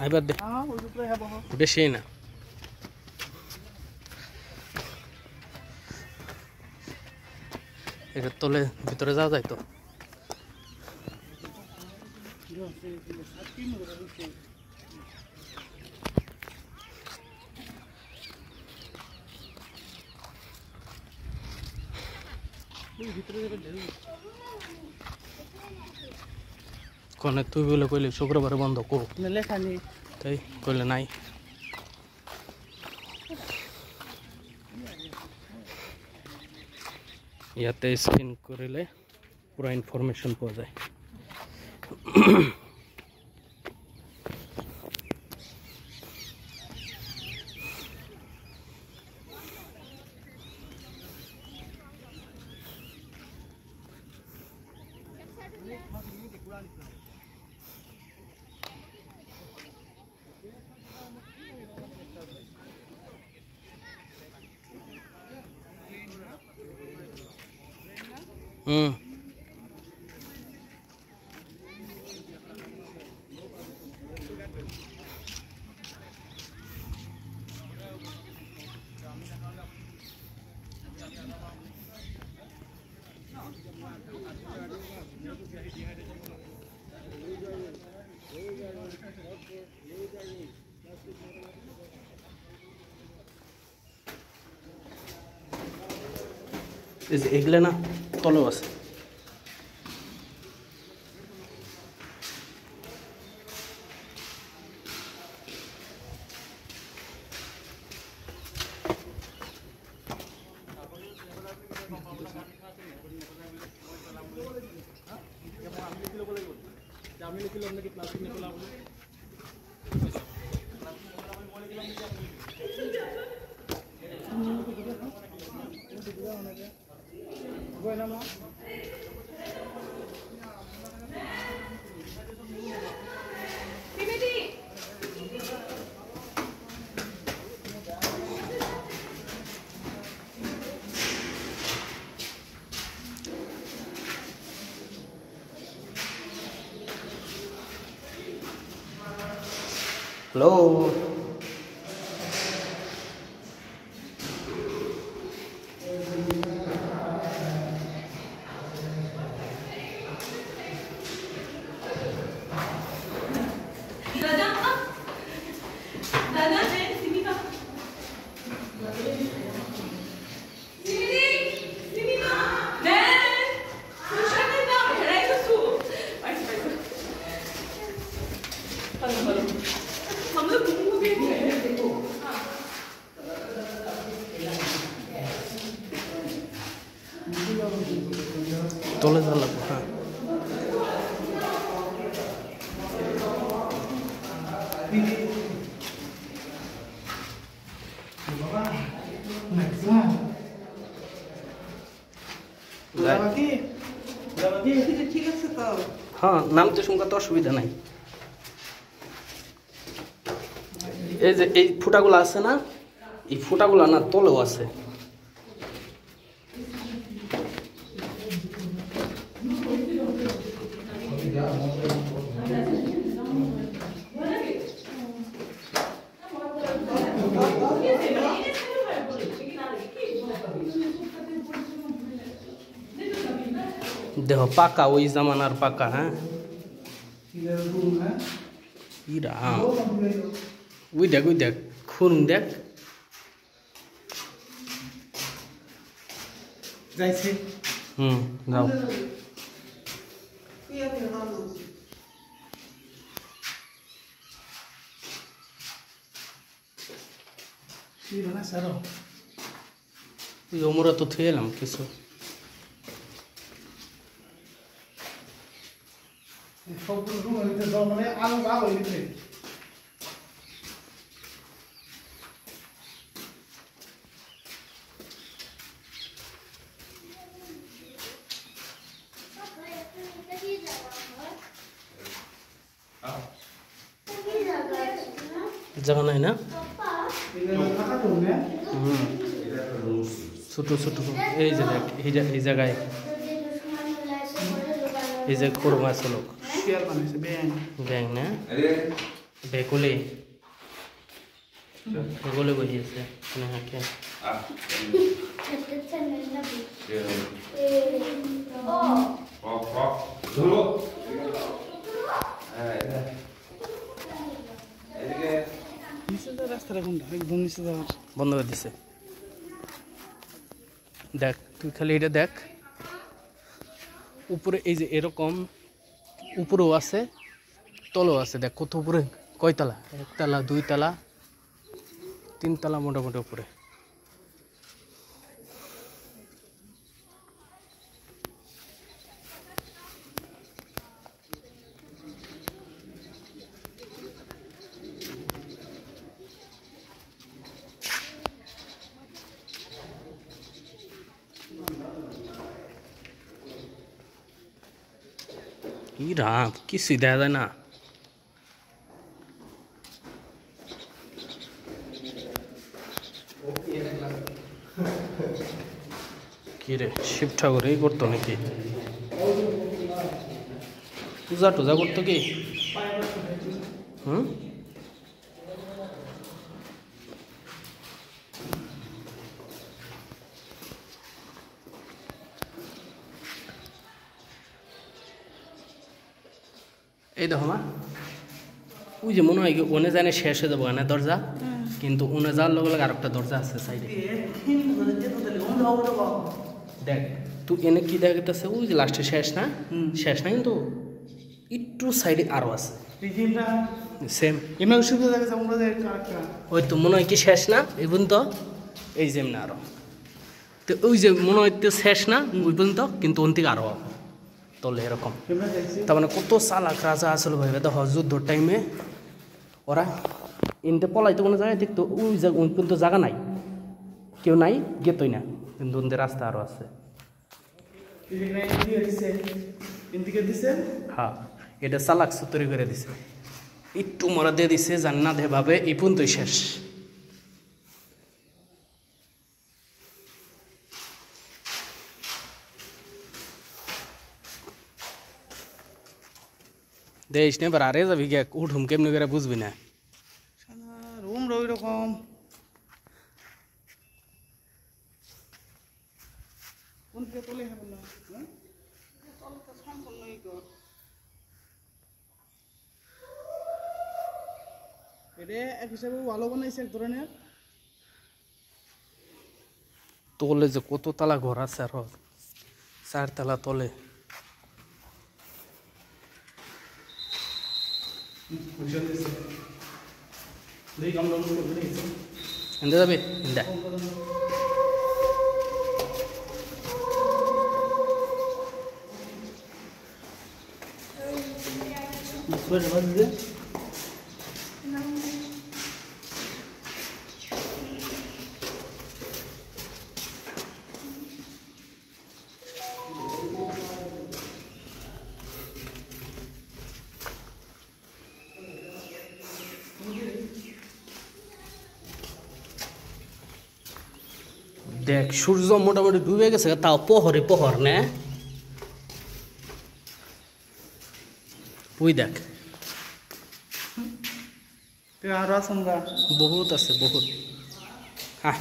এবার দে বেশি না এর তলে ভিতরে যাওয়া যায় তো কোনে তুই বলে কইলে শুক্রবারে বন্ধ করো লেখা নেই তাই কইলে নাই ইয়াতে স্ক্যান করিলে পুরো ইনফরমেশন পাওয়া যায় এগুলো না তলেও আছে Hello. তলে যা লাগবে হ্যাঁ হ্যাঁ নামতে শুনতে তো অসুবিধা নাই এই যে এই ফুটাগুলো আছে না এই ফুটাগুলো না তলেও আছে দেখো পাকা ওই জামানার পাকা হ্যাঁ ইরা হ্যাঁ ওই দেখ খুন দেখ যাও আমরা তো থুয়ে এলাম কিছু মানে আলো ভালো হইছে জায়গা নাই না ছোট ছোট এই যে দেখ এই জায়গায় এই যে করবো আছে লোক ব্যাং না বেকুলে বেকুলে বসে আছে না কে বন্ধ করে দিছে দেখ তুই খালি এটা দেখ উপরে এই যে এরকম উপরেও আছে তলেও আছে দেখ কত উপরে কয়তলা একতলা দুইতলা তিনতলা মোটামুটি উপরে কি রাম কিছুই দেখা যায় না কি রে শিব ঠাকুর এই করতো নাকি পূজা টুজা করতো কি হুম এই দেখো মা ওই যে মনে হয় কি ওনে জানে শেষ হয়ে যাবো না দরজা কিন্তু ওনে যাওয়ার লগে লগে আরেকটা দরজা আছে সাইডে দেখ তুই এনে কি দেখাইতেছে ওই যে লাস্টে শেষ না কিন্তু একটু সাইডে আরো আছে সেম ওই তো মনে হয় কি শেষ না এই পর্যন্ত এই যেমন আরো তো ওই যে মনে হয় শেষ না ওই পর্যন্ত কিন্তু ওন থেকে আরো তলে এরকম তার মানে কত চালাক রাজা আসলে ভাইবে দেখো যুদ্ধর টাইমে ওরা এনতে পলাইতে কোনো জায়গায় দেখতো ওই পর্যন্ত জায়গা নাই কেউ নাই গেতই না কিন্তু ওদের রাস্তা আরো আছে হ্যাঁ এটা চালাক তৈরি করে দিছে একটু মরা দিয়ে দিছে জান না ভাবে এই পর্যন্তই শেষ দেশ নে এবার আরে যাবি গিয়া উঠুম কেমনি করে বুঝবি না রুম ওই রকম কোন দিকে তোলে হবে না তলটা সম্পূর্ণই কর এটা এক হিসাবে ভালো বানাইছে এক ধরনের তলে যে কত তালা ঘর আছে আর 4 তালা তলে এনে যাবে ইন্দা দেখ সূর্য মোটামুটি ডুবে গেছে তাও পহর না ওই দেখ আরো আছে বহুত আছে বহুত হ্যাঁ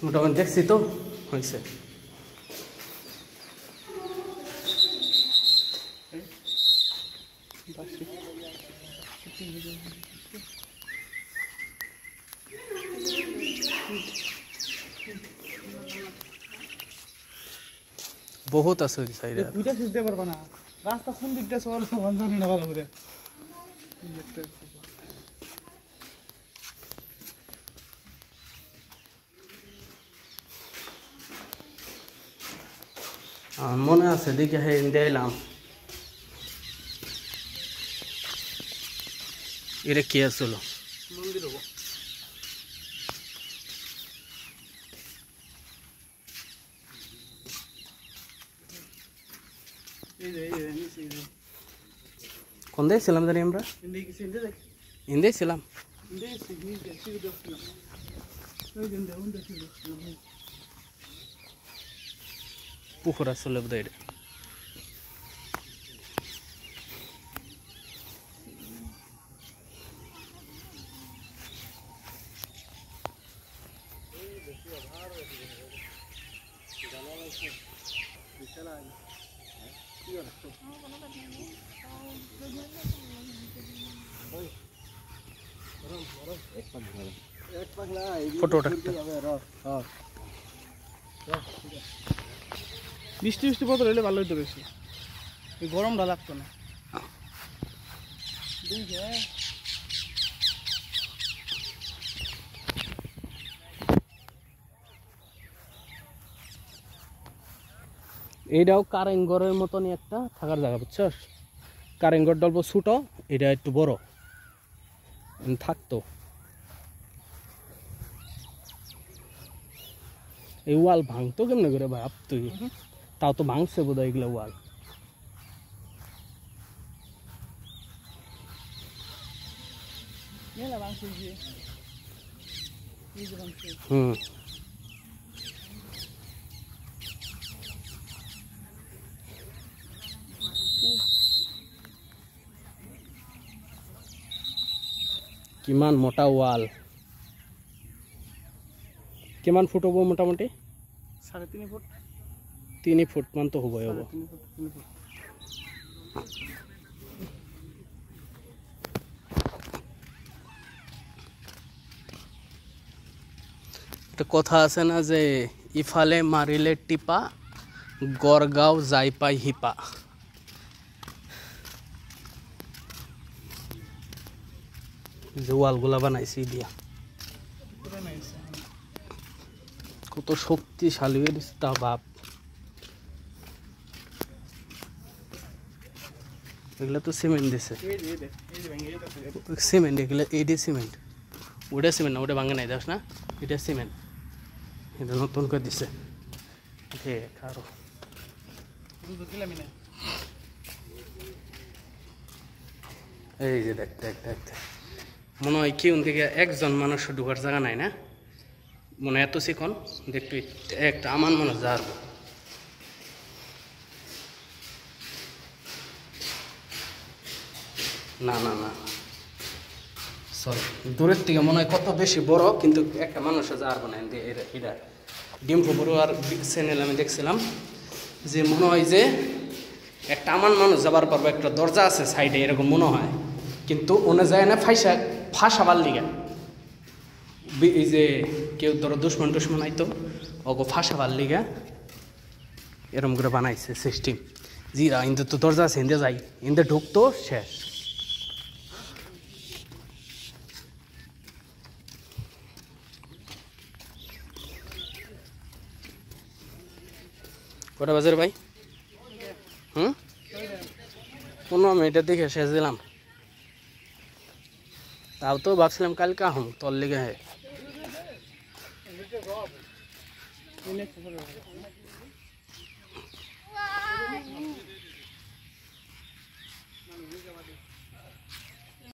মোটামুটি দেখছি তো হয়েছে বহুত আছে ওই সাইডে দুইটা শুনতে পারবা না রাস্তা কোন দিকটা চল জানি না ভালো করে মনে আছে দেখে হ্যাঁ দিলাম এটা কে আসলো মন্দির হবো কোন দেশ ছিলাম জানি আমরা ইন্দে ছিলাম পুকুর আসলে বোধ এটা ফটোটা বৃষ্টি বৃষ্টি পথ রইলে ভালো হইতো বেশি, এই গরমটা লাগতো না। এইটাও কারেঙ্গরের মতনই একটা থাকার জায়গা, বুঝছস? কারেঙ্গর অল্প ছোট, এটা একটু বড় থাকতো। এই ওয়াল ভাঙতো কেমনে করে ভাব তুই? তাও তো ভাঙছে বোধ হয় এগুলো ওয়াল। হুম, কিমান মোটা ওয়াল, কিমান ফুট হবো মোটামুটি? 3.5 ফুট। 3 ফুট মান তো হবো। 3 ফুট। একটা কথা আছে না যে ইফালে মারিলে টিপা, গড়গাঁও যাই পাই হিপা। যে ওয়ালগুলা বানাইছি দিয়া কত শক্তিশালী তা ভাব। এগুলো তো সিমেন্ট দিছে, সিমেন্ট এগুলো, এইটা সিমেন্ট, ওটা সিমেন্ট না, ওটা ভাঙে নাই দেখ না, এটা সিমেন্ট, এটা নতুন করে দিছে। দেখ আরো এই যে দেখ দেখ দেখ, মনে হয় কি থেকে একজন মানুষ ঢুকার জায়গা নাই না, মনে হয় এত চিকন দেখবি একটা আমান মানুষ যার। না না না সরি, দূরের থেকে মনে হয় কত বেশি বড়, কিন্তু একটা মানুষও যার না। এটা ডিম্পু বড়ুয়ার চ্যানেল আমি দেখছিলাম যে মনে হয় যে একটা আমান মানুষ যাবার পারবো, একটা দরজা আছে সাইডে এরকম মনে হয়, কিন্তু ওনে যায় না ফাঁসাবার লিগা। এই যে কেউ ধরো দুশ্মন টুশ্মন আইতো ওগো ফাঁসাবার লিগা এরকম করে বানাইছে সিস্টেম। জিরা ইন্দে তো দরজা আছে, ইন্দে যাই, ইন্দে ঢুকতো শেষ। কটা বাজার ভাই? 15 মিনিটের দিকে শেষ দিলাম। তাও তো ভাবছিলাম কালকে আহম তোর লিগে। হ্যাঁ